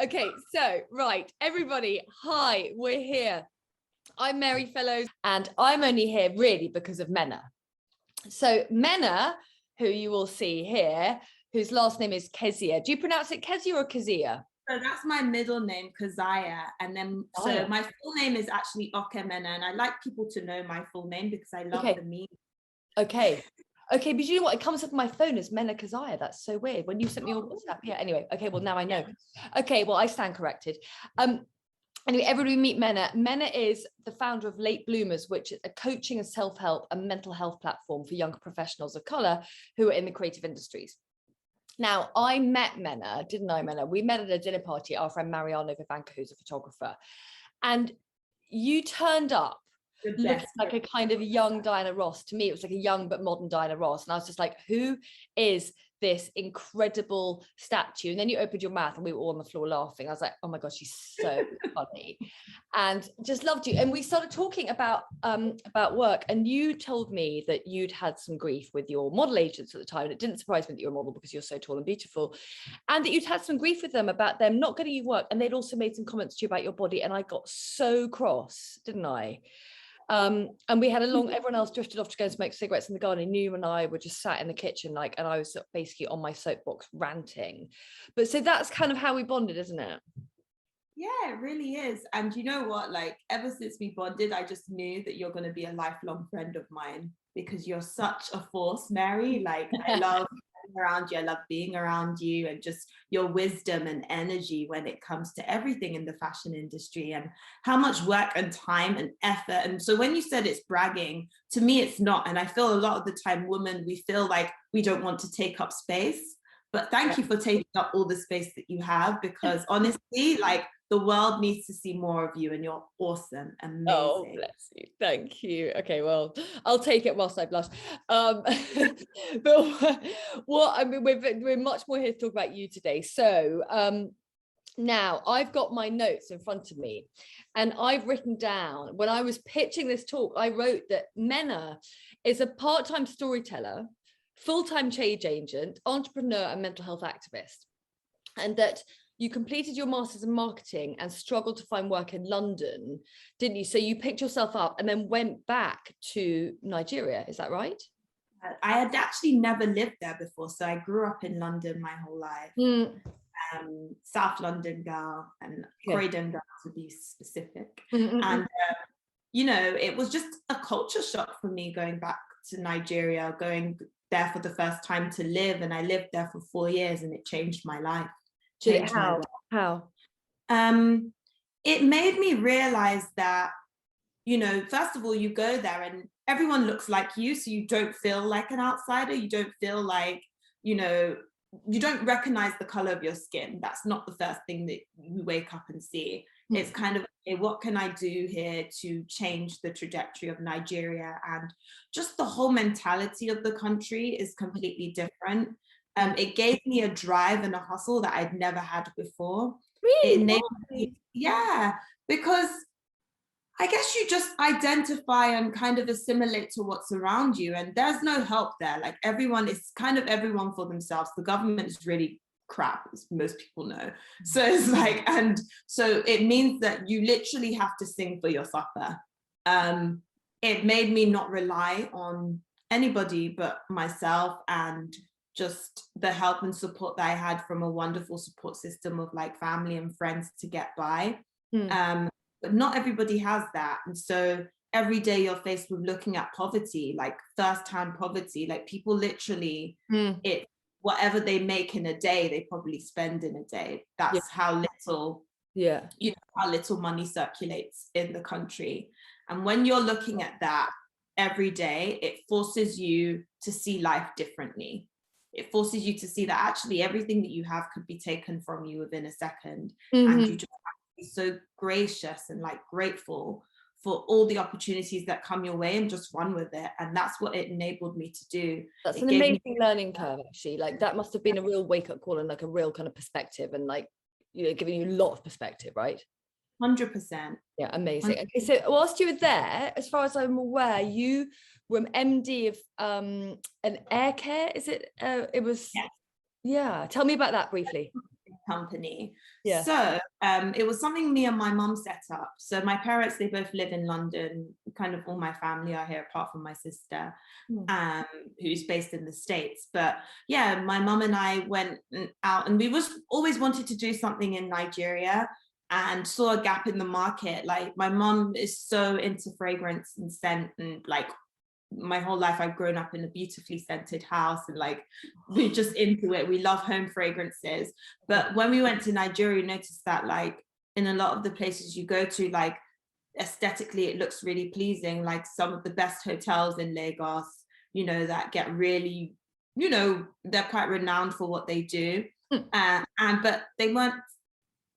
Okay, so, right, everybody, hi, we're here. I'm Mary Fellows, and I'm only here really because of Mena. So Mena, who you will see here, whose last name is Kezia. Do you pronounce it Kezia or Kezia? So that's my middle name, Kezia, and then so my full name is actually Mena, and I like people to know my full name because I love the meaning. Okay. Okay, but you know what? It comes up on my phone as Mena Kezia. That's so weird. When you sent me your WhatsApp. Yeah, anyway. Okay, well, now I know. Okay, well, I stand corrected. Anyway, everybody meet Mena. Mena is the founder of Late Bloomers, which is a coaching and self-help and mental health platform for younger professionals of color who are in the creative industries. Now, I met Mena, didn't I, Mena? We met at a dinner party, our friend Mariano Vivanka, who's a photographer. And you turned up looking like a kind of young Diana Ross. To me, it was like a young but modern Diana Ross. And I was just like, who is this incredible statue? And then you opened your mouth and we were all on the floor laughing. I was like, oh my gosh, she's so funny. And just loved you. And we started talking about work. And you told me that you'd had some grief with your model agents at the time. And it didn't surprise me that you're a model because you're so tall and beautiful. And that you'd had some grief with them about them not getting you work. And they'd also made some comments to you about your body. And I got so cross, didn't I? And we had everyone else drifted off to go and smoke cigarettes in the garden. And you and I were just sat in the kitchen, and I was basically on my soapbox ranting. But so that's kind of how we bonded, isn't it? Yeah, it really is. And you know what, ever since we bonded, I just knew that you're going to be a lifelong friend of mine because you're such a force, Mary. I love around you, I love being around you, and just your wisdom and energy when it comes to everything in the fashion industry and how much work and time and effort. And so when you said it's bragging, to me it's not. And I feel a lot of the time women, we feel like we don't want to take up space, but thank you for taking up all the space that you have, because honestly, the world needs to see more of you, and you're awesome, amazing. Oh, bless you. Thank you. Okay, well, I'll take it whilst I blush. But I mean, we're much more here to talk about you today. So now I've got my notes in front of me, and I've written down, when I was pitching this talk, I wrote that Mena is a part-time storyteller, full-time change agent, entrepreneur, and mental health activist, and that you completed your master's in marketing and struggled to find work in London, didn't you? So you picked yourself up and then went back to Nigeria. Is that right? I had actually never lived there before. So I grew up in London my whole life. South London girl, and Croydon girl to be specific. And, it was just a culture shock for me going back to Nigeria, going there for the first time to live. And I lived there for 4 years and it changed my life. How? It made me realize that, first of all, you go there and everyone looks like you, so you don't feel like an outsider. You don't feel like, you don't recognize the color of your skin. That's not the first thing that you wake up and see. It's kind of, what can I do here to change the trajectory of Nigeria? And just the whole mentality of the country is completely different. It gave me a drive and a hustle that I'd never had before. Really? Yeah, because I guess you just identify and kind of assimilate to what's around you, and there's no help there. Everyone is kind of everyone for themselves. The government is really crap, as most people know. So it's and so it means that you literally have to sing for your supper. It made me not rely on anybody but myself, and just the help and support that I had from a wonderful support system of family and friends to get by. But not everybody has that. And so every day you're faced with looking at poverty, first-hand poverty, people literally, whatever they make in a day, they probably spend in a day. That's how little, how little money circulates in the country. And when you're looking at that every day, it forces you to see life differently. It forces you to see that actually everything that you have could be taken from you within a second. And you just have to be so gracious and grateful for all the opportunities that come your way and just run with it. And that's what it enabled me to do. That's an amazing learning curve, actually. That must have been a real wake-up call and a real kind of perspective, and giving you a lot of perspective, right? 100%. Yeah, amazing. 100%. Okay, so whilst you were there, as far as I'm aware, you were an MD of an air care, is it? It was, yeah. Tell me about that briefly. company. Yeah. So it was something me and my mum set up. So my parents, they both live in London. Kind of all my family are here apart from my sister, who's based in the States. But yeah, my mum and I went out, and we always wanted to do something in Nigeria, and saw a gap in the market. Like, my mum is so into fragrance and scent, and like my whole life I've grown up in a beautifully scented house, and like we're just into it. We love home fragrances. But when we went to Nigeria, we noticed that like in a lot of the places you go to, like aesthetically it looks really pleasing. Like some of the best hotels in Lagos, you know, that get really, you know, they're quite renowned for what they do. But they weren't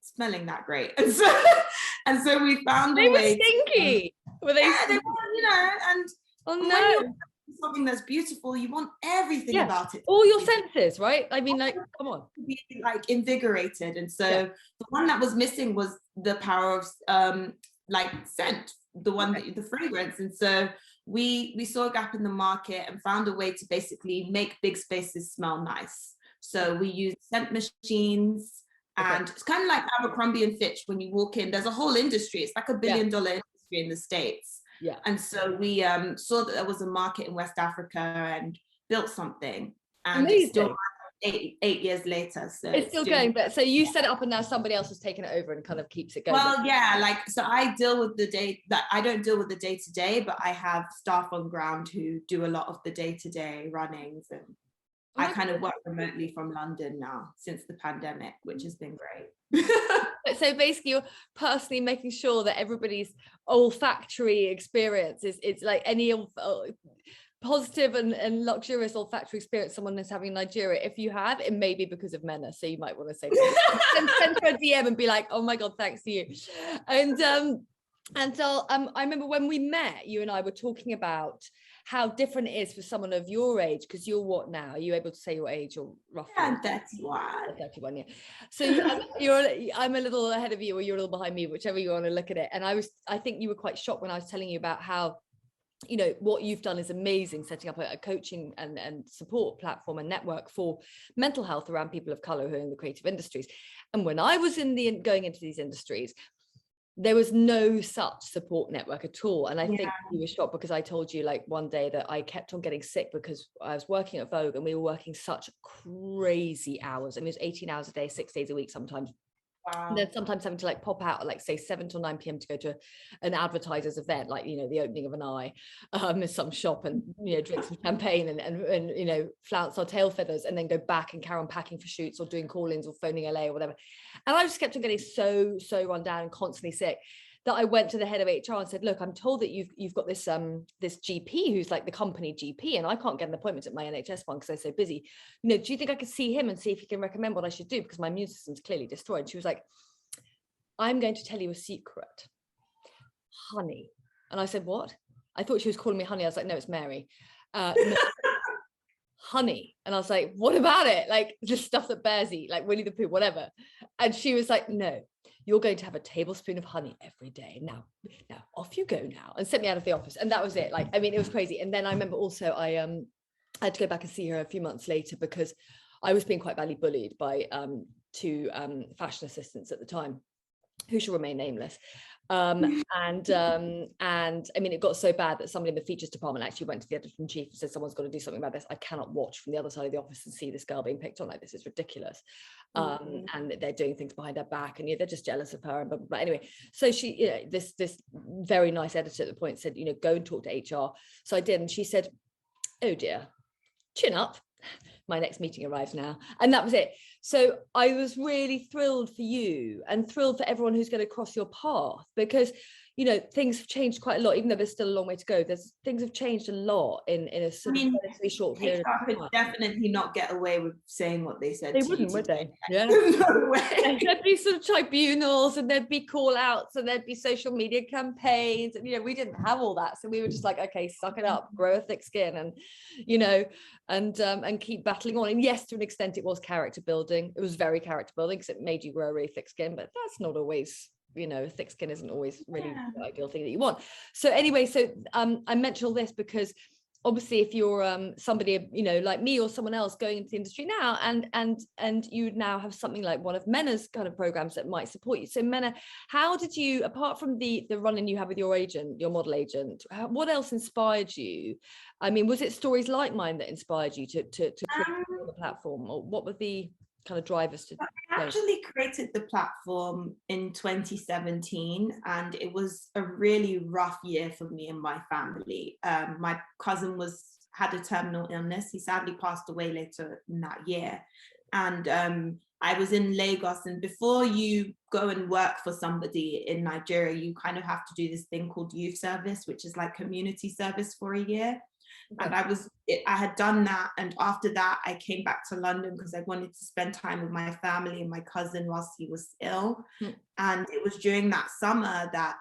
smelling that great. And so we found They a were way stinky. Were they? yeah, they were, you know, and Oh when no. you're something that's beautiful, you want everything about it. All your senses, right? I mean, like, come on. To be like invigorated. And so the one that was missing was the power of like scent, the one that the fragrance. And so we saw a gap in the market and found a way to basically make big spaces smell nice. So we used scent machines, and it's kind of like Abercrombie and Fitch. When you walk in, there's a whole industry. It's like $1 billion industry in the States. Yeah. And so we saw that there was a market in West Africa and built something. And it's still 8 years later. So it's still going. But so you set it up, and now somebody else has taken it over and kind of keeps it going. Well, yeah, like, so I deal with the day that I don't deal with the day-to-day, but I have staff on ground who do a lot of the day-to-day runnings, and I kind of work remotely from London now since the pandemic, which has been great. So basically you're personally making sure that everybody's olfactory experience is like any positive and luxurious olfactory experience someone is having in Nigeria. If you have, it may be because of Mena, so you might want to say send her a DM and be like, oh my god, thanks to you. And so I remember when we met, you and I were talking about how different it is for someone of your age, because you're what now? Are you able to say your age, or roughly? Yeah, I'm 31. 31, yeah. So I'm a little ahead of you, or you're a little behind me, whichever you want to look at it. And I think you were quite shocked when I was telling you about how, you know, what you've done is amazing, setting up a coaching and support platform and network for mental health around people of color who are in the creative industries. And when I was going into these industries, there was no such support network at all. And I think you were shocked because I told you like one day that I kept on getting sick because I was working at Vogue, and we were working such crazy hours. I mean, it was 18 hours a day, 6 days a week sometimes. Wow. And then sometimes having to like pop out at like say 7 till 9 p.m. to go to an advertiser's event, like, you know, the opening of an eye in some shop, and, you know, drink some champagne and you know, flounce our tail feathers, and then go back and carry on packing for shoots or doing call-ins or phoning LA or whatever. And I just kept on getting so run down and constantly sick that I went to the head of HR and said, look, I'm told that you've got this this GP who's like the company GP, and I can't get an appointment at my NHS one because they're so busy. You know, do you think I could see him and see if he can recommend what I should do, because my immune system's clearly destroyed? And she was like, I'm going to tell you a secret, honey. And I said, what? I thought she was calling me honey. I was like, no, it's Mary. No, honey. And I was like, what about it? Like, just stuff that bears eat, like Winnie the Pooh, whatever. And she was like, no, you're going to have a tablespoon of honey every day. Now off you go now, and sent me out of the office. And that was it. Like, I mean, it was crazy. And then I remember also I had to go back and see her a few months later because I was being quite badly bullied by two fashion assistants at the time, who shall remain nameless. And I mean, it got so bad that somebody in the features department actually went to the editor-in-chief and said, someone's got to do something about this. I cannot watch from the other side of the office and see this girl being picked on. Like, this is ridiculous. And they're doing things behind her back, and they're just jealous of her, and blah, blah, blah. Anyway, so she, you know, this very nice editor at the point said, you know, go and talk to HR. So I did, and she said, oh dear, chin up, my next meeting arrives now. And that was it. So I was really thrilled for you, and thrilled for everyone who's going to cross your path, because, you know, things have changed quite a lot, even though there's still a long way to go. Things have changed a lot in a sort of relatively short period of time. Could definitely not get away with saying what they said. They wouldn't, would they? Yeah. No way. There'd be sort of tribunals, and there'd be call outs, and there'd be social media campaigns, and, you know, we didn't have all that. So we were just like, okay, suck it up, grow a thick skin, and, you know, and keep battling on. And yes, to an extent it was character building. It was very character building because it made you grow a really thick skin, but that's not always, you know, thick skin isn't always really the ideal thing that you want. So anyway, so I mention all this because obviously if you're somebody, you know, like me or someone else going into the industry now, and you now have something like one of Mena's kind of programs that might support you. So Mena, how did you, apart from the run-in you had with your agent, your model agent, what else inspired you? I mean, was it stories like mine that inspired you to create the platform, or what were the kind of drivers to? I actually created the platform in 2017, and it was a really rough year for me and my family. My cousin had a terminal illness. He sadly passed away later in that year. And I was in Lagos, and before you go and work for somebody in Nigeria, you kind of have to do this thing called youth service, which is like community service for a year. Okay. And I had done that, and after that I came back to London because I wanted to spend time with my family and my cousin whilst he was ill. And it was during that summer that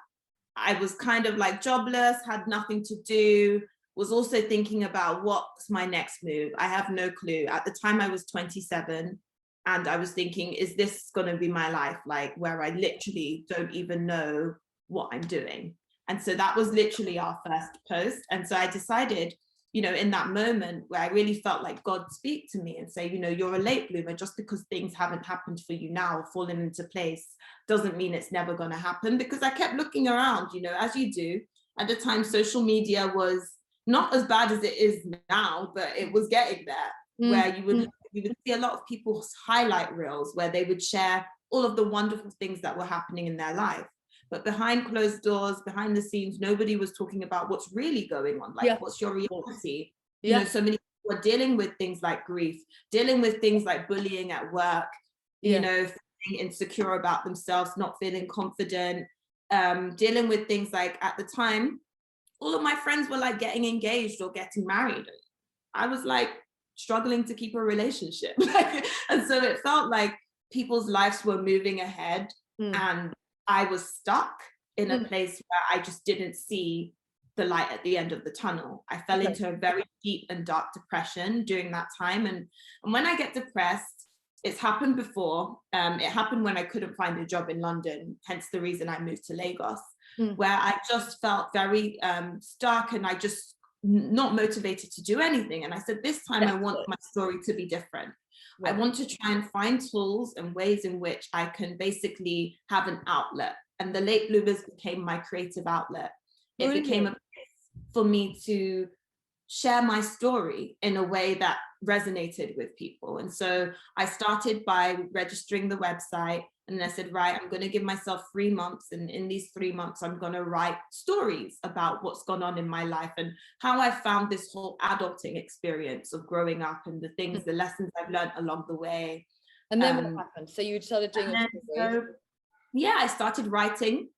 I was kind of like jobless, had nothing to do, was also thinking about what's my next move. I have no clue. At the time I was 27, and I was thinking, is this going to be my life, like where I literally don't even know what I'm doing? And so that was literally our first post. And so I decided, you know, in that moment where I really felt like God speak to me and say, you know, you're a late bloomer. Just because things haven't happened for you now or fallen into place doesn't mean it's never going to happen. Because I kept looking around, you know, as you do. At the time, social media was not as bad as it is now, but it was getting there, where you would see a lot of people's highlight reels where they would share all of the wonderful things that were happening in their life. But behind closed doors, behind the scenes, nobody was talking about what's really going on. Like, what's your reality? You know, so many people are dealing with things like grief, dealing with things like bullying at work, you know, feeling insecure about themselves, not feeling confident, dealing with things like, at the time, all of my friends were like getting engaged or getting married. I was like struggling to keep a relationship. And so it felt like people's lives were moving ahead, and I was stuck in a place where I just didn't see the light at the end of the tunnel. I fell into a very deep and dark depression during that time. And when I get depressed, it's happened before. It happened when I couldn't find a job in London, hence the reason I moved to Lagos, where I just felt very stuck, and I just not motivated to do anything. And I said, this time I want my story to be different. I want to try and find tools and ways in which I can basically have an outlet. And the late bloomers became my creative outlet. It became a place for me to share my story in a way that resonated with people. And so I started by registering the website, and then I said, right, I'm going to give myself 3 months. And in these 3 months, I'm going to write stories about what's gone on in my life and how I found this whole adulting experience of growing up and the things, the lessons I've learned along the way. And then what happened? So you started doing so, yeah, I started writing,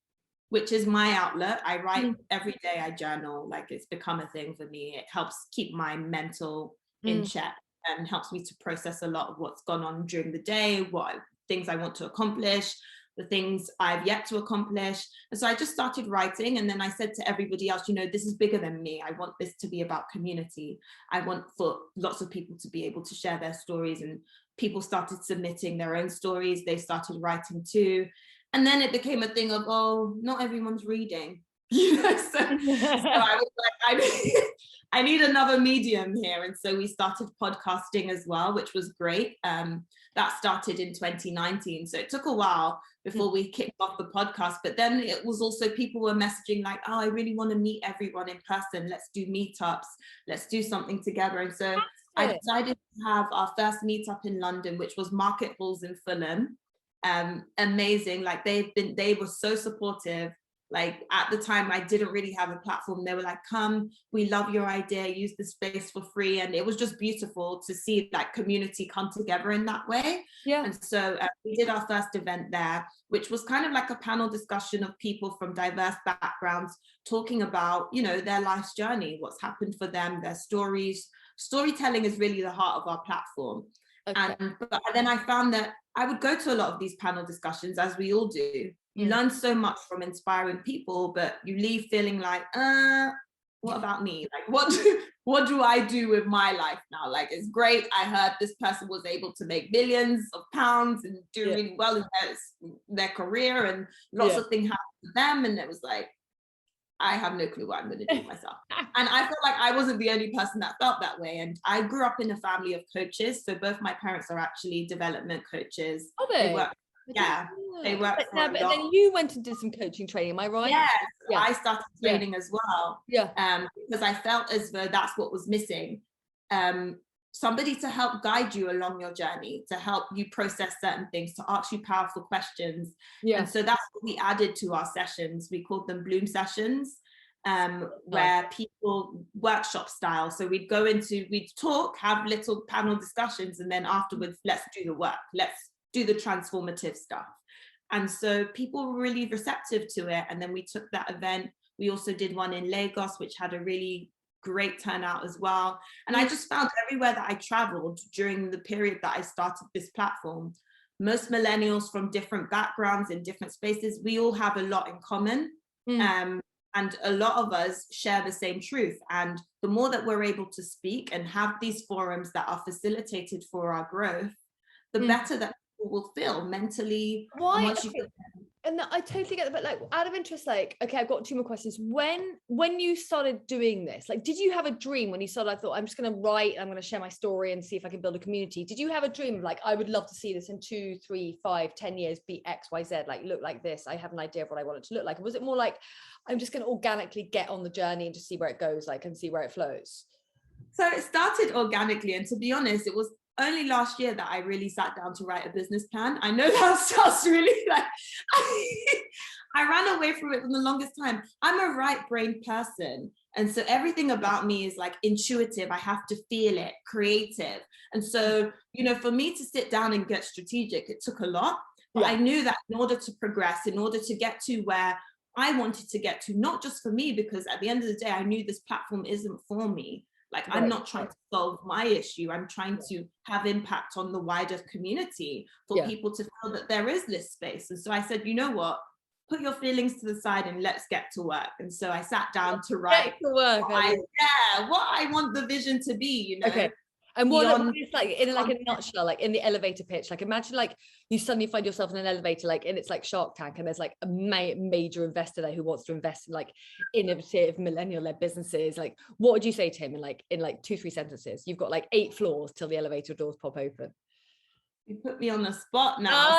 which is my outlet. I write every day, I journal, like it's become a thing for me. It helps keep my mental in check and helps me to process a lot of what's gone on during the day, what things I want to accomplish, the things I've yet to accomplish. And so I just started writing, and then I said to everybody else, you know, this is bigger than me. I want this to be about community. I want for lots of people to be able to share their stories, and people started submitting their own stories. They started writing too. And then it became a thing of, oh, not everyone's reading. You know, so I was like, I need another medium here. And so we started podcasting as well, which was great. That started in 2019. So it took a while before we kicked off the podcast. But then it was also, people were messaging like, oh, I really want to meet everyone in person. Let's do meetups. Let's do something together. And so I decided to have our first meetup in London, which was Market Halls in Fulham. Amazing. Like they were so supportive. Like at the time I didn't really have a platform. They were like, come, we love your idea, use the space for free. And it was just beautiful to see like community come together in that way. Yeah. And so we did our first event there, which was kind of like a panel discussion of people from diverse backgrounds talking about, you know, their life's journey, what's happened for them, their stories. Storytelling is really the heart of our platform. Okay. But then I found that I would go to a lot of these panel discussions, as we all do. You learn so much from inspiring people, but you leave feeling like, what about me? Like, what do I do with my life now? Like, it's great. I heard this person was able to make millions of pounds and do really well in their career, and lots of things happened to them. And it was like, I have no clue what I'm going to do with myself. And I felt like I wasn't the only person that felt that way. And I grew up in a family of coaches. So both my parents are actually development coaches. Are They they? work, yeah, they work But, for yeah, a but lot. then you went and did some coaching training, am I right? Yes, Yeah. I started training as well. Yeah. Because I felt as though that's what was missing. Somebody to help guide you along your journey, to help you process certain things, to ask you powerful questions. Yeah. And so that's what we added to our sessions. We called them Bloom sessions, where people workshop style. So we'd talk, have little panel discussions, and then afterwards, let's do the work. Let's do the transformative stuff. And so people were really receptive to it. And then we took that event. We also did one in Lagos, which had a really great turnout as well. And I just found everywhere that I traveled during the period that I started this platform, most millennials from different backgrounds in different spaces, we all have a lot in common. And a lot of us share the same truth. And the more that we're able to speak and have these forums that are facilitated for our growth, the better that people will feel mentally. Why? And I totally get it, but like out of interest, like, okay, I've got two more questions. When you started doing this, like, did you have a dream when you started? I thought, I'm just going to write, I'm going to share my story and see if I can build a community. Did you have a dream of like, I would love to see this in 2, 3, 5, 10 years be X, Y, Z, like look like this? I have an idea of what I want it to look like. Or was it more like, I'm just going to organically get on the journey and just see where it goes, like, and see where it flows? So it started organically. And to be honest, it was only last year that I really sat down to write a business plan. I know that sounds really like, I ran away from it for the longest time. I'm a right-brained person. And so everything about me is like intuitive. I have to feel it, creative. And so, you know, for me to sit down and get strategic, it took a lot. But I knew that in order to progress, in order to get to where I wanted to get to, not just for me, because at the end of the day, I knew this platform isn't for me. Like, I'm not trying to solve my issue. I'm trying to have impact on the wider community for people to feel that there is this space. And so I said, you know what, put your feelings to the side and let's get to work. And so I sat down to write what I want the vision to be, you know. Okay. And what it's like in like a nutshell, like in the elevator pitch, like imagine like you suddenly find yourself in an elevator, like, and it's like Shark Tank, and there's like a major investor there who wants to invest in like innovative millennial-led businesses. Like, what would you say to him in like 2-3 sentences? You've got like 8 floors till the elevator doors pop open. You put me on the spot now.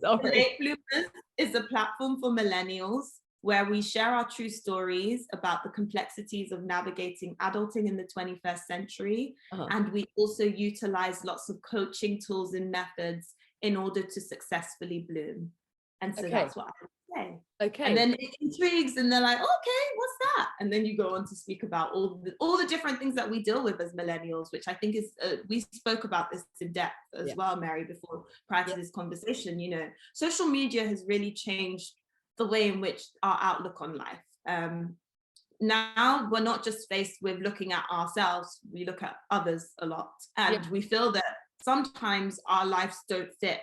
Sorry. Late Bloomers is a platform for millennials where we share our true stories about the complexities of navigating adulting in the 21st century. And we also utilize lots of coaching tools and methods in order to successfully bloom. And so that's what I would say. Okay. And then it intrigues and they're like, okay, what's that? And then you go on to speak about all the different things that we deal with as millennials, which I think is, we spoke about this in depth as well, Mary, prior to this conversation. You know, social media has really changed the way in which our outlook on life. Now we're not just faced with looking at ourselves, we look at others a lot. And we feel that sometimes our lives don't fit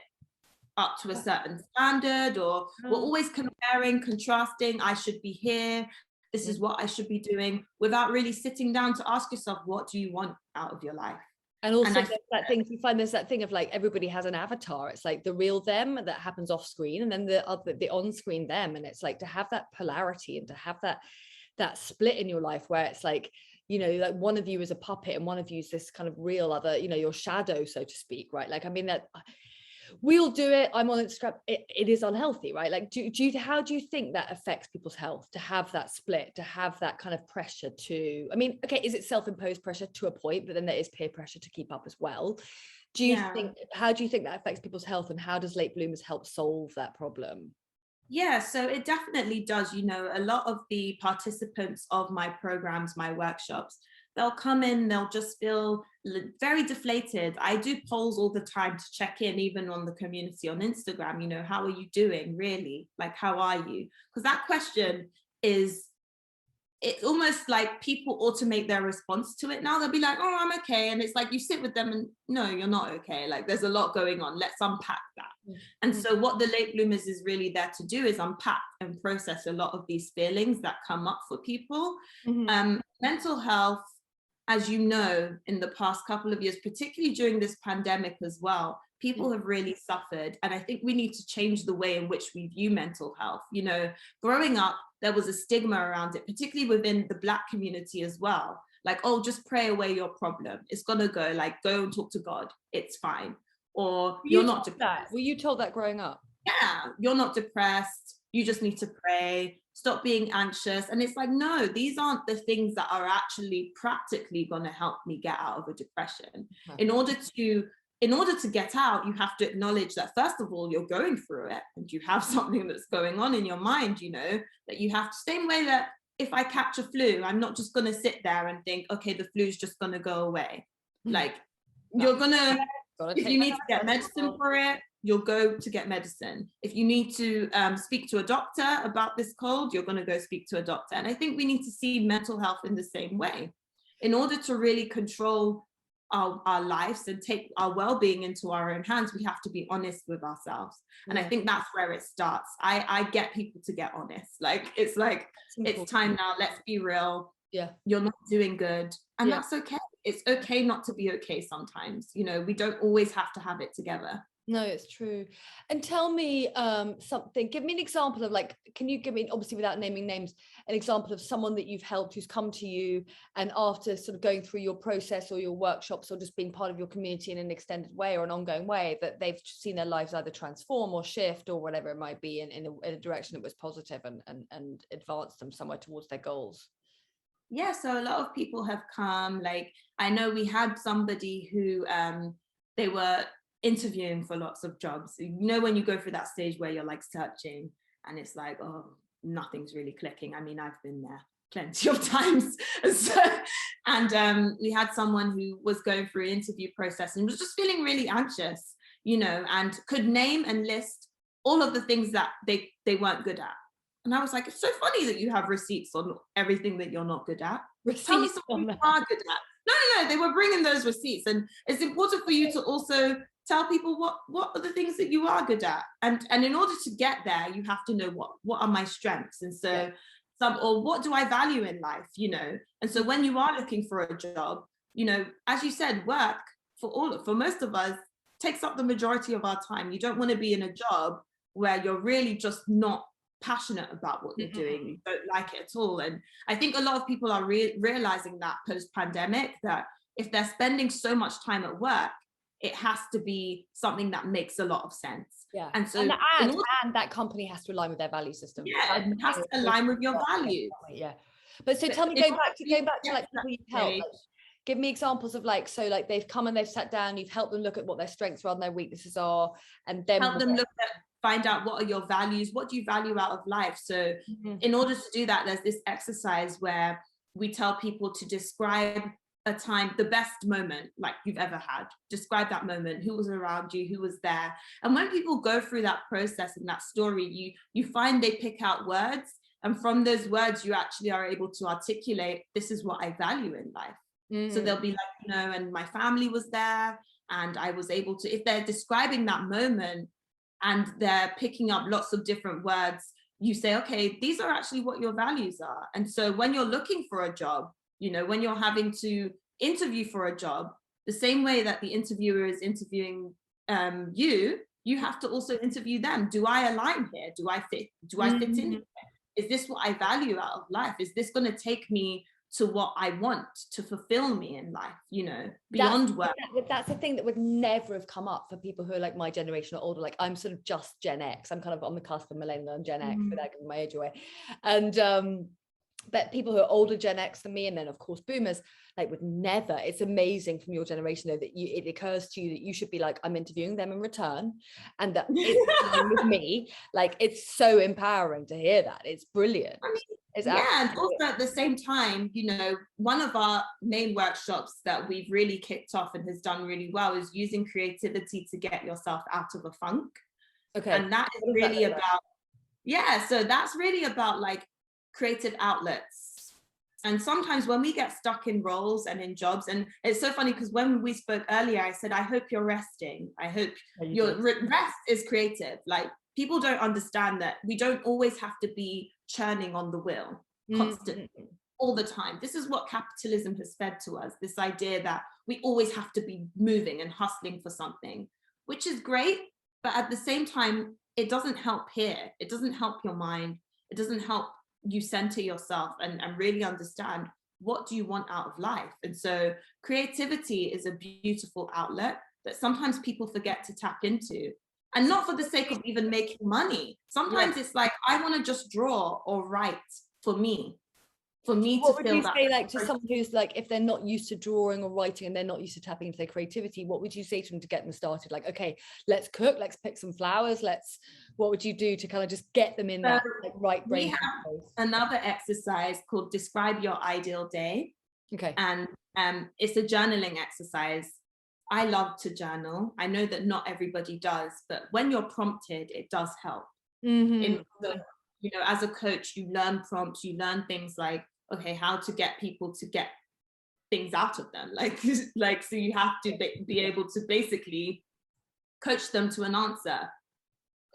up to a certain standard, or we're always comparing, contrasting, I should be here, this is what I should be doing, without really sitting down to ask yourself, what do you want out of your life? And also there's that thing, you find there's that thing of like, everybody has an avatar. It's like the real them that happens off screen, and then the on screen them. And it's like to have that polarity and to have that split in your life where it's like, you know, like one of you is a puppet and one of you is this kind of real other, you know, your shadow, so to speak, right? Like, I mean, that we all do it. I'm on Instagram. It is unhealthy, right? Like, how do you think that affects people's health to have that split, to have that kind of pressure to, I mean, okay, is it self-imposed pressure to a point, but then there is peer pressure to keep up as well. How do you think that affects people's health, and how does Late Bloomers help solve that problem? Yeah, so it definitely does. You know, a lot of the participants of my programs, my workshops, they'll come in, they'll just feel very deflated. I do polls all the time to check in, even on the community on Instagram, you know, how are you doing really? Like, how are you? Because that question is, it's almost like people automate their response to it now. They'll be like, oh, I'm okay. And it's like, you sit with them and no, you're not okay. Like, there's a lot going on. Let's unpack that. And so what the Late Bloomers is really there to do is unpack and process a lot of these feelings that come up for people. Mental health, as you know, in the past couple of years, particularly during this pandemic as well, people have really suffered. And I think we need to change the way in which we view mental health. You know, growing up, there was a stigma around it, particularly within the Black community as well. Like, oh, just pray away your problem. It's gonna go, like, go and talk to God. It's fine. Or you're not depressed. Were you told that growing up? Yeah, you're not depressed. You just need to pray. Stop being anxious. And it's like, no, these aren't the things that are actually practically gonna help me get out of a depression. In order to get out, you have to acknowledge that, first of all, you're going through it and you have something that's going on in your mind, you know, that you have to, same way that if I catch a flu, I'm not just going to sit there and think, okay, the flu's just going to go away. Like, you're going to, if you need to get medicine for it, you'll go to get medicine. If you need to speak to a doctor about this cold, you're going to go speak to a doctor. And I think we need to see mental health in the same way. In order to really control our lives and take our well-being into our own hands, we have to be honest with ourselves. And I think that's where it starts. I get people to get honest. Like, it's time now, let's be real. Yeah, you're not doing good, and that's okay. It's okay not to be okay sometimes. You know, we don't always have to have it together. No, it's true. And tell me something, give me an example of, like, can you give me, obviously without naming names, an example of someone that you've helped who's come to you and after sort of going through your process or your workshops or just being part of your community in an extended way or an ongoing way, that they've seen their lives either transform or shift or whatever it might be in a direction that was positive and advance them somewhere towards their goals? Yeah, so a lot of people have come. Like, I know we had somebody who they were interviewing for lots of jobs. You know, when you go through that stage where you're like searching and it's like, oh, nothing's really clicking. I mean, I've been there plenty of times. And we had someone who was going through an interview process and was just feeling really anxious, you know, and could name and list all of the things that they weren't good at. And I was like, it's so funny that you have receipts on everything that you're not good at. Tell me something you are good at. No, they were bringing those receipts. And it's important for you to also tell people what are the things that you are good at. And in order to get there, you have to know what are my strengths. And so or what do I value in life, you know? And so when you are looking for a job, you know, as you said, work for most of us takes up the majority of our time. You don't want to be in a job where you're really just not passionate about what you're doing, you don't like it at all. And I think a lot of people are realizing that post-pandemic, that if they're spending so much time at work, it has to be something that makes a lot of sense. Yeah. And so and that company has to align with their value system. Yeah, it has to align with your values. Yeah. But so tell me, going back to like people you've helped, like, give me examples of, like, so like they've come and they've sat down, you've helped them look at what their strengths rather than their weaknesses are, and then help them find out what are your values, what do you value out of life. So in order to do that, there's this exercise where we tell people to describe a time, the best moment like you've ever had. Describe that moment, who was around you, who was there. And when people go through that process and that story, you find they pick out words, and from those words you actually are able to articulate, this is what I value in life. So they'll be like, you know, and my family was there, and I was able to, if they're describing that moment and they're picking up lots of different words, you say, okay, these are actually what your values are. And so when you're looking for a job, you know, when you're having to interview for a job, the same way that the interviewer is interviewing you have to also interview them. Do I align here? Do I fit in here? Is this what I value out of life? Is this going to take me to what I want to fulfill me in life, you know, beyond work? That's the thing that would never have come up for people who are like my generation or older. Like, I'm sort of just Gen X. I'm kind of on the cusp of millennial and Gen X without giving my age away. And but people who are older Gen X than me, and then of course boomers, like, would never. It's amazing from your generation though that it occurs to you that you should be like, I'm interviewing them in return, and that it's with me. Like, it's so empowering to hear that. It's brilliant. I mean, and also at the same time, you know, one of our main workshops that we've really kicked off and has done really well is using creativity to get yourself out of a funk. Okay. And that is really about, so that's really about like creative outlets. And sometimes when we get stuck in roles and in jobs, and it's so funny because when we spoke earlier, I said, I hope you're resting. I hope your rest is creative. Like, people don't understand that we don't always have to be churning on the wheel constantly, all the time. This is what capitalism has fed to us, this idea that we always have to be moving and hustling for something. which is great. But at the same time, it doesn't help here. It doesn't help your mind. It doesn't help you center yourself and really understand what do you want out of life. And so creativity is a beautiful outlet that sometimes people forget to tap into. And not for the sake of even making money. Sometimes it's like, I want to just draw or write for me to What feel would you that. say, like, to someone who's like, if they're not used to drawing or writing and they're not used to tapping into their creativity, what would you say to them to get them started? Like, okay, let's cook, let's pick some flowers, what would you do to kind of just get them in that like right brain? We have another exercise called Describe Your Ideal Day. Okay. And it's a journaling exercise. I love to journal. I know that not everybody does, but when you're prompted, it does help. You know, as a coach, you learn prompts, you learn things like, okay, how to get people to get things out of them. Like so you have to be able to basically coach them to an answer.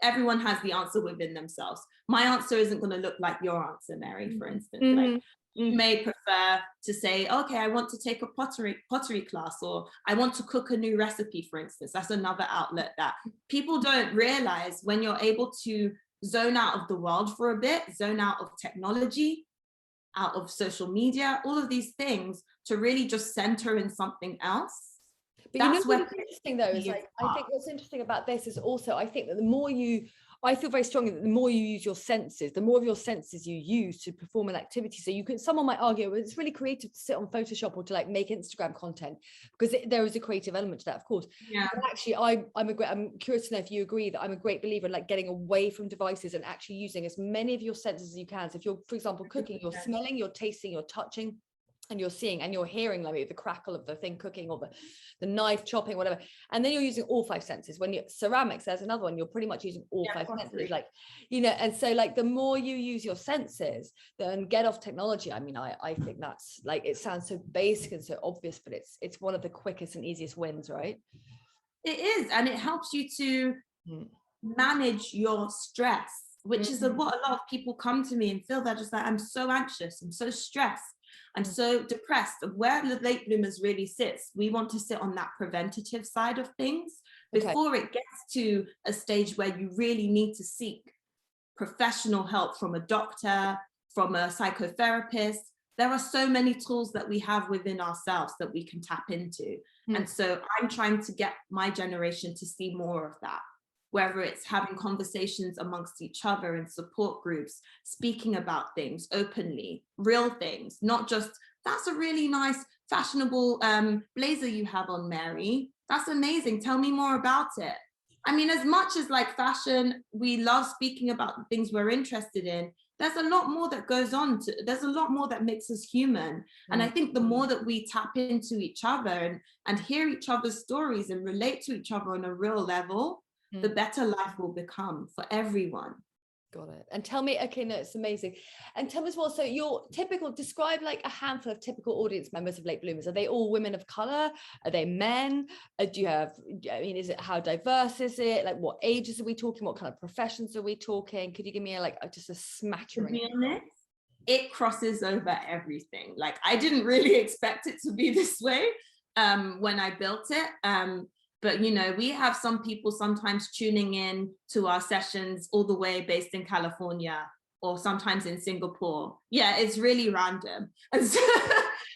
Everyone has the answer within themselves. My answer isn't going to look like your answer, Mary, for instance. Like, you may prefer to say, okay, I want to take a pottery class, or I want to cook a new recipe, for instance. That's another outlet that people don't realize. When you're able to zone out of the world for a bit, zone out of technology, out of social media, all of these things, to really just center in something else. But you know what's interesting though is, like, I think what's interesting about this is also, I think that I feel very strongly that the more you use your senses, the more of your senses you use to perform an activity. So someone might argue, well, it's really creative to sit on Photoshop or to like make Instagram content, because there is a creative element to that, of course. Yeah. But actually, I'm curious to know if you agree that I'm a great believer in like getting away from devices and actually using as many of your senses as you can. So if you're, for example, cooking, you're smelling, you're tasting, you're touching, and you're seeing and you're hearing, like the crackle of the thing cooking or the knife chopping, whatever. And then you're using all five senses. When you're ceramics, there's another one, you're pretty much using all five senses, like, you know. And so like the more you use your senses, then get off technology. I mean, I think that's, like, it sounds so basic and so obvious, but it's one of the quickest and easiest wins, right? It is, and it helps you to manage your stress, which is what a lot of people come to me and feel. They're just like, I'm so anxious, I'm so stressed, I'm so depressed. Where the late bloomers really sits, we want to sit on that preventative side of things before it gets to a stage where you really need to seek professional help from a doctor, from a psychotherapist. There are so many tools that we have within ourselves that we can tap into. And so I'm trying to get my generation to see more of that, whether it's having conversations amongst each other in support groups, speaking about things openly, real things, not just, that's a really nice fashionable blazer you have on, Mary. That's amazing. Tell me more about it. I mean, as much as like fashion, we love speaking about the things we're interested in. There's a lot more that goes on. There's a lot more that makes us human. And I think the more that we tap into each other and hear each other's stories and relate to each other on a real level, the better life will become for everyone. Got it. And tell me, okay, no, it's amazing. And tell me as well, so describe like a handful of typical audience members of late bloomers. Are they all women of color? Are they men? How diverse is it? Like, what ages are we talking? What kind of professions are we talking? Could you give me just a smattering? To be honest, it crosses over everything. Like, I didn't really expect it to be this way when I built it. But, you know, we have some people sometimes tuning in to our sessions all the way based in California or sometimes in Singapore. Yeah, it's really random. And, so,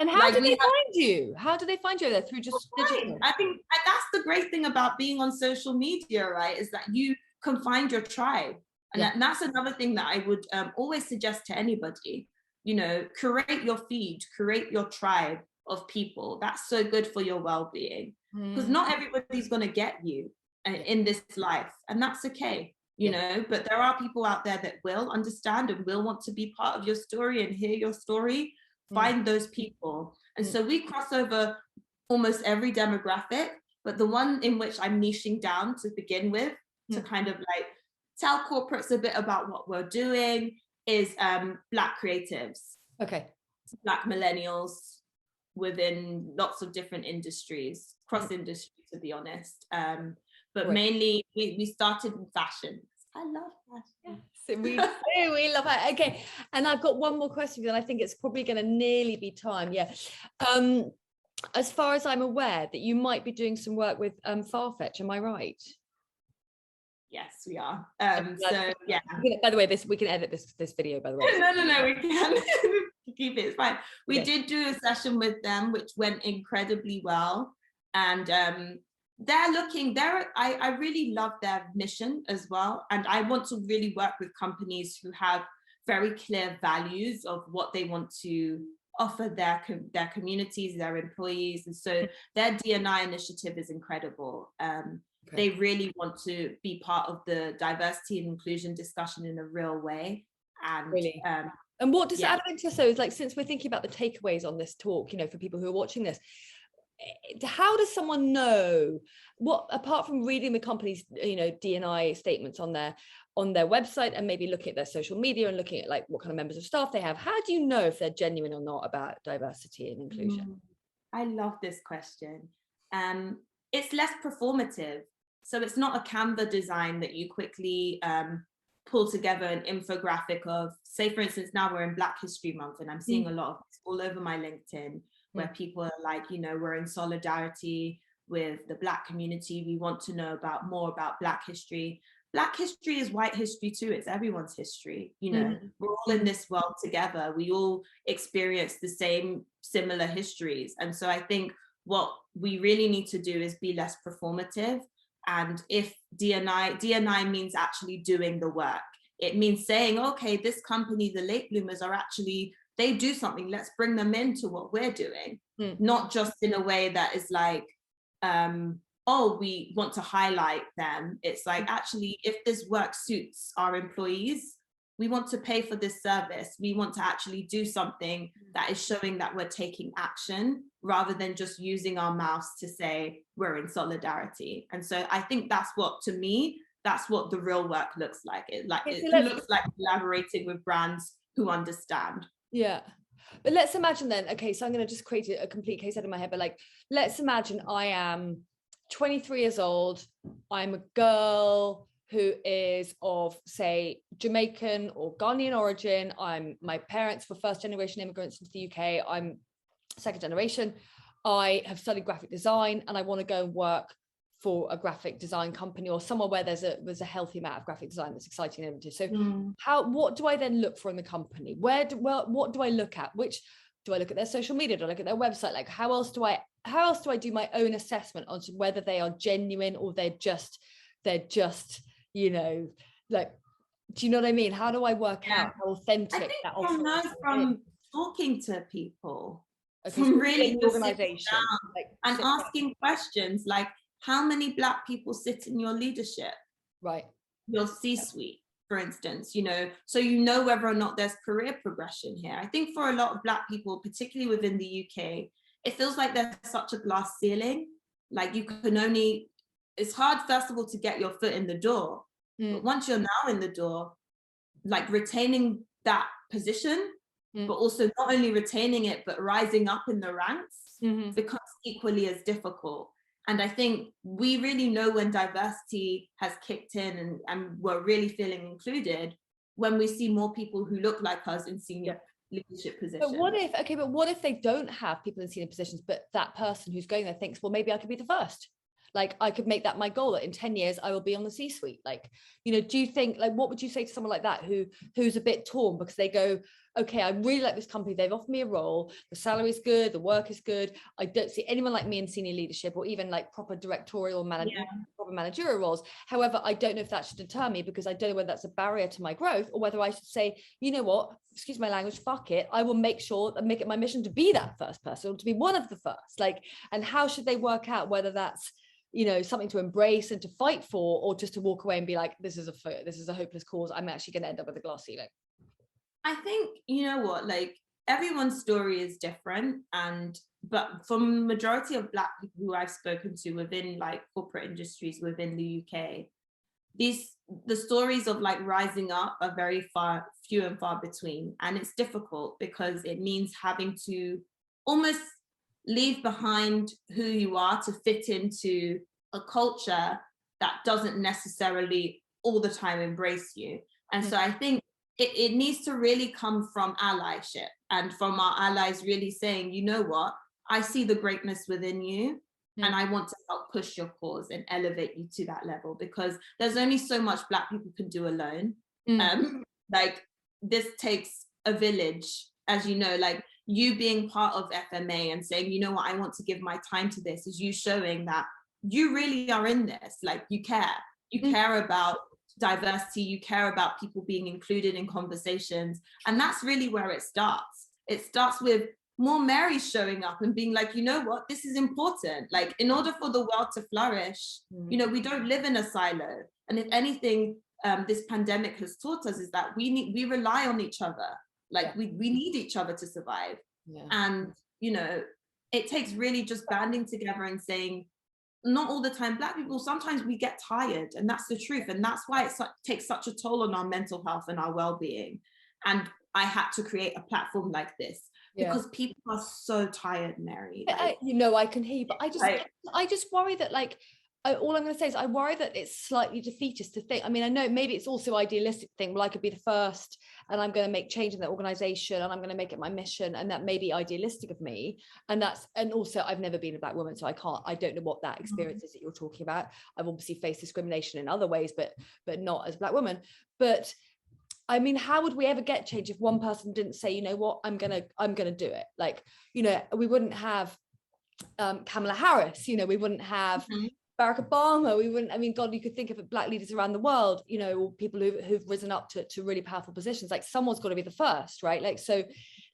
and how do they find you? How do they find you? There through just digital? I think that's the great thing about being on social media, right? Is that you can find your tribe. And that's another thing that I would always suggest to anybody. You know, create your feed, create your tribe of people. That's so good for your well-being. Because not everybody's going to get you in this life, and that's okay, you know. But there are people out there that will understand and will want to be part of your story and hear your story. Find those people. And so we cross over almost every demographic, but the one in which I'm niching down to begin with, to kind of like tell corporates a bit about what we're doing, is Black creatives, Black millennials within lots of different industries, cross industry, to be honest. But mainly we started in fashion. I love fashion. So we love it. Okay, and I've got one more question, and I think it's probably going to nearly be time. As far as I'm aware, that you might be doing some work with Farfetch. Am I right? Yes, we are. That's- So yeah. By the way, we can edit this video. By the way. No, we can keep it. It's fine. We Okay. did do a session with them, which went incredibly well, and they're looking. I really love their mission as well, and I want to really work with companies who have very clear values of what they want to offer their communities, their employees, and so their D&I initiative is incredible. They really want to be part of the diversity and inclusion discussion in a real way. And really. And what does out of interest, so it's like, since we're thinking about the takeaways on this talk, you know, for people who are watching this, how does someone know what, apart from reading the company's, you know, D&I statements on their website and maybe looking at their social media and looking at like what kind of members of staff they have, how do you know if they're genuine or not about diversity and inclusion? I love this question. It's less performative. So it's not a Canva design that you quickly pull together an infographic of, say, for instance, now we're in Black History Month, and I'm seeing a lot of this all over my LinkedIn, where people are like, you know, we're in solidarity with the Black community. We want to know more about Black history. Black history is white history too. It's everyone's history. You know, we're all in this world together. We all experience the same similar histories. And so I think what we really need to do is be less performative. And if D&I means actually doing the work, it means saying, okay, this company, the late bloomers, are actually, they do something, let's bring them into what we're doing. Not just in a way that is like, oh, we want to highlight them. It's like, actually, if this work suits our employees, we want to pay for this service. We want to actually do something that is showing that we're taking action, rather than just using our mouths to say we're in solidarity. And so I think that's what, to me, that's what the real work looks like. It looks like collaborating with brands who understand. Yeah. But let's imagine then, okay, so I'm going to just create a complete case out of my head, but like, let's imagine I am 23 years old. I'm a girl who is of, say, Jamaican or Ghanaian origin. My parents were first generation immigrants into the UK. I'm second generation. I have studied graphic design, and I want to go and work for a graphic design company or somewhere where there's a healthy amount of graphic design that's exciting and innovative. So what do I then look for in the company? What do I look at? Do I look at their social media? Do I look at their website? Like, how else do I do my own assessment on whether they are genuine or they're just, you know, like, do you know what I mean? How do I work out how authentic that offer is? From talking to people, okay, from so really the organization, and asking questions like, how many Black people sit in your leadership? Right. Your C-suite, for instance, you know, so you know whether or not there's career progression here. I think for a lot of Black people, particularly within the UK, it feels like there's such a glass ceiling. Like, you can only, it's hard, first of all, to get your foot in the door. But once you're now in the door, like, retaining that position, but also not only retaining it, but rising up in the ranks becomes equally as difficult. And I think we really know when diversity has kicked in and we're really feeling included when we see more people who look like us in senior leadership positions. But what if they don't have people in senior positions, but that person who's going there thinks, well, maybe I could be the first. Like, I could make that my goal, that in 10 years I will be on the C-suite. Like, you know, do you think, like, what would you say to someone like that who's a bit torn because they go, okay, I really like this company, they've offered me a role, the salary is good, the work is good, I don't see anyone like me in senior leadership or even like proper directorial proper managerial roles. However, I don't know if that should deter me, because I don't know whether that's a barrier to my growth, or whether I should say, you know what, excuse my language, fuck it, I will make sure and make it my mission to be that first person, or to be one of the first. Like, and how should they work out whether that's, you know, something to embrace and to fight for, or just to walk away and be like, this is a hopeless cause, I'm actually going to end up with a glass ceiling? I think, you know what, like, everyone's story is different, but from majority of Black people who I've spoken to within like corporate industries within the UK, the stories of like rising up are very few and far between. And it's difficult because it means having to almost leave behind who you are to fit into a culture that doesn't necessarily all the time embrace you. And so I think it needs to really come from allyship, and from our allies really saying, you know what, I see the greatness within you, and I want to help push your cause and elevate you to that level, because there's only so much Black people can do alone. Like, this takes a village, as you know, like you being part of FMA and saying, you know what, I want to give my time to this, is you showing that you really are in this, like you care about diversity, you care about people being included in conversations. And that's really where it starts. It starts with more Marys showing up and being like, you know what, this is important. Like, in order for the world to flourish, you know, we don't live in a silo. And if anything, this pandemic has taught us is that we rely on each other. Like, we need each other to survive. And, you know, it takes really just banding together and saying, not all the time, Black people, sometimes we get tired, and that's the truth. And that's why it takes such a toll on our mental health and our well-being. And I had to create a platform like this because people are so tired, Mary. Like, you know, I can hear you, but I just worry that, like, all I'm going to say is I worry that it's slightly defeatist to think. I mean, I know maybe it's also idealistic thing. Well, I could be the first, and I'm going to make change in the organization, and I'm going to make it my mission, and that may be idealistic of me. And also I've never been a Black woman, so I don't know what that experience is that you're talking about. I've obviously faced discrimination in other ways, but not as a Black woman. But I mean, how would we ever get change if one person didn't say, you know what, I'm gonna do it? Like, you know, we wouldn't have Kamala Harris, you know, we wouldn't have Barack Obama, we wouldn't, I mean, God, you could think of Black leaders around the world, you know, or people who've risen up to really powerful positions. Like, someone's got to be the first, right? Like, so,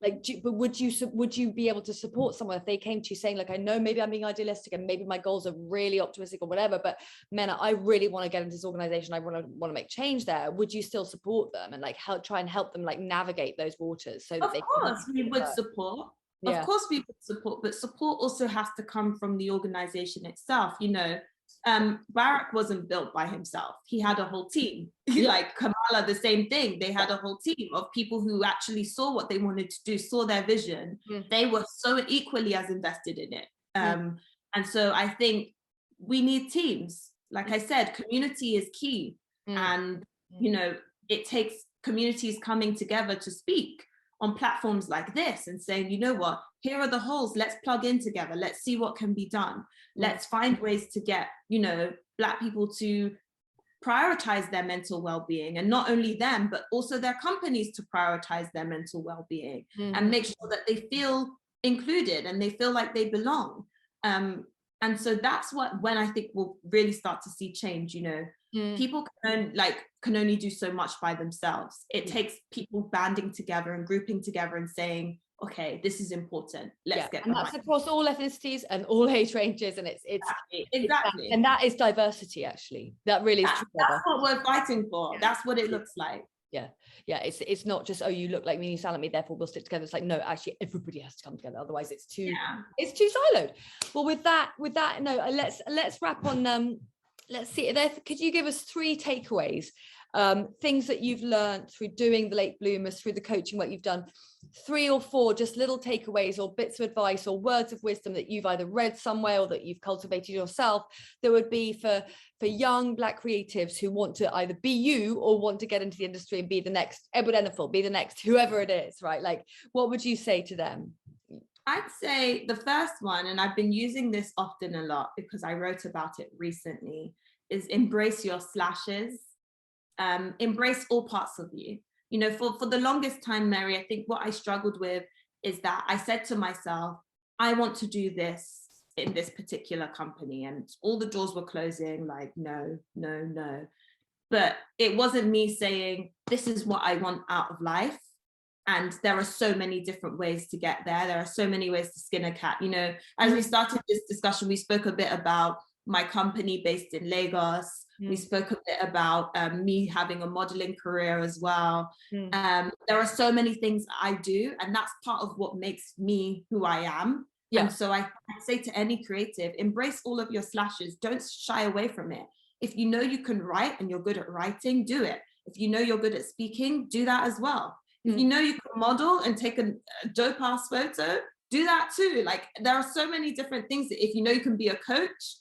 like, but would you be able to support someone if they came to you saying, like, I know maybe I'm being idealistic and maybe my goals are really optimistic or whatever, but Mena, I really want to get into this organization, I want to make change there. Would you still support them and like try and help them like navigate those waters so that of course we would support. Of course we would support, but support also has to come from the organization itself. You know, Barack wasn't built by himself. He had a whole team. Like Kamala, the same thing. They had a whole team of people who actually saw what they wanted to do, saw their vision. They were so equally as invested in it. And so I think we need teams. Like I said, community is key. And, you know, it takes communities coming together to speak on platforms like this and saying, you know what, here are the holes, let's plug in together, let's see what can be done. Let's find ways to get, you know, Black people to prioritize their mental well-being, and not only them, but also their companies to prioritize their mental well-being and make sure that they feel included and they feel like they belong. And so that's when I think we'll really start to see change. You know, people can only do so much by themselves. It takes people banding together and grouping together and saying, okay, this is important, let's get and that's across all ethnicities and all age ranges, and it's exactly and that is diversity. Actually, that really is true. That's what we're fighting for. That's what it looks like. It's not just, oh, you look like me, you sound like me, therefore we'll stick together. It's like, no, actually everybody has to come together, otherwise it's too siloed. Well, with that no, let's wrap on let's see there. Could you give us 3 takeaways, things that you've learned through doing the late bloomers, through the coaching work you've done, 3 or 4 just little takeaways or bits of advice or words of wisdom that you've either read somewhere or that you've cultivated yourself, that would be for young Black creatives who want to either be you or want to get into the industry and be the next Edward Enninful, be the next whoever it is, right? Like, what would you say to them? I'd say the first one, and I've been using this often a lot because I wrote about it recently, is embrace your slashes. Embrace all parts of you. You know, for the longest time, Mary, I think what I struggled with is that I said to myself, I want to do this in this particular company, and all the doors were closing, like, no. But it wasn't me saying, this is what I want out of life. And there are so many different ways to get there. There are so many ways to skin a cat. You know, as we started this discussion, we spoke a bit about my company based in Lagos. We spoke a bit about me having a modeling career as well. There are so many things I do, and that's part of what makes me who I am. And so I say to any creative, embrace all of your slashes. Don't shy away from it. If you know you can write and you're good at writing, do it. If you know you're good at speaking, do that as well. If you know you can model and take a dope ass photo, do that too. Like, there are so many different things that if you know you can be a coach,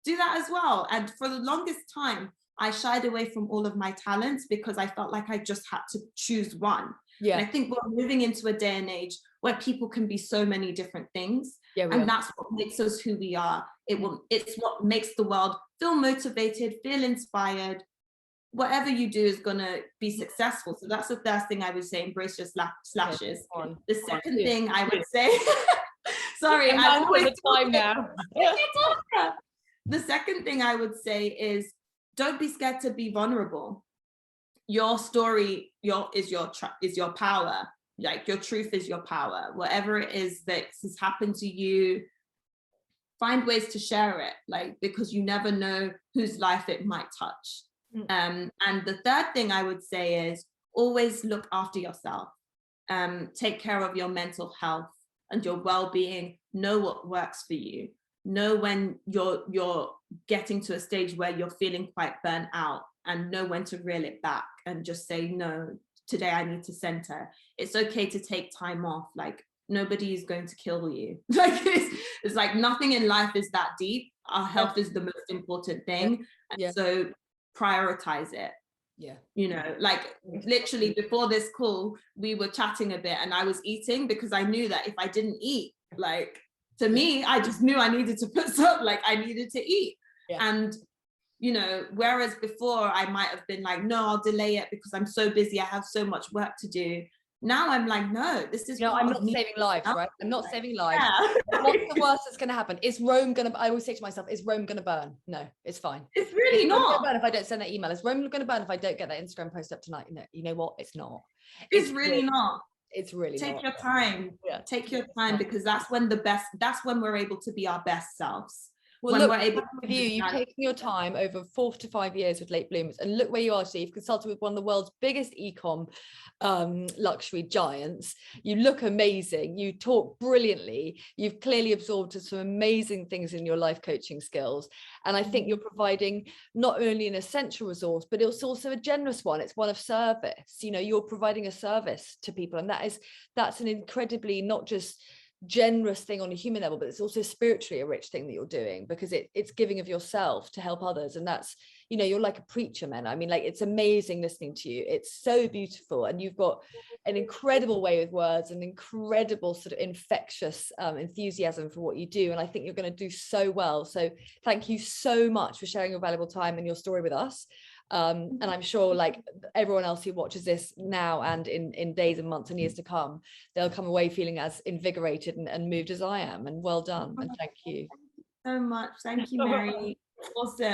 do that as well. And for the longest time, I shied away from all of my talents because I felt like I just had to choose one. And I think we're moving into a day and age where people can be so many different things. Yeah, we And are. that's what makes us who we are. It's what makes the world feel motivated, feel inspired. Whatever you do is gonna be successful. So that's the first thing I would say, embrace your slashes. The second thing I would say, sorry, I'm always the time now. The second thing I would say is, don't be scared to be vulnerable. Your story is your power. Like, your truth is your power. Whatever it is that has happened to you, find ways to share it, like, because you never know whose life it might touch. And the third thing I would say is, always look after yourself. Take care of your mental health and your well-being. Know what works for you. Know when you're getting to a stage where you're feeling quite burnt out, and know when to reel it back and just say, no, today I need to center. It's okay to take time off. Like, nobody is going to kill you. Like, it's like nothing in life is that deep. Our health is the most important thing. And so prioritize it. Yeah. You know, like, literally before this call, we were chatting a bit and I was eating because I knew that if I didn't eat, like, to me, I just knew I needed to put some, like, I needed to eat. And, you know, whereas before I might have been like, no, I'll delay it because I'm so busy, I have so much work to do. Now I'm like, no, this is, I'm not saving lives, right? I'm not saving lives. What's the worst that's going to happen? Is Rome going to, I always say to myself, is Rome going to burn? No, it's fine. It's really not. It's burn if I don't send that email. Is Rome going to burn if I don't get that Instagram post up tonight? No, you know what? It's not. It's really not. It's really Take not. your time. Take your time, because that's when we're able to be our best selves. Well, look, with you've taken your time over 4 to 5 years with Late Bloomers, and look where you are, Steve. You've consulted with one of the world's biggest e-com luxury giants. You look amazing. You talk brilliantly. You've clearly absorbed some amazing things in your life coaching skills. And I think you're providing not only an essential resource, but it's also a generous one. It's one of service. You know, you're providing a service to people, and that's an incredibly, not just generous thing on a human level, but it's also spiritually a rich thing that you're doing, because it's giving of yourself to help others. And that's, you know, you're like a preacher, man. I mean, like, it's amazing listening to you. It's so beautiful, and you've got an incredible way with words, an incredible sort of infectious enthusiasm for what you do, and I think you're going to do so well. So thank you so much for sharing your valuable time and your story with us. And I'm sure, like everyone else who watches this now and in days and months and years to come, they'll come away feeling as invigorated and moved as I am. And well done, and thank you so much. Thank you, Mary. Awesome.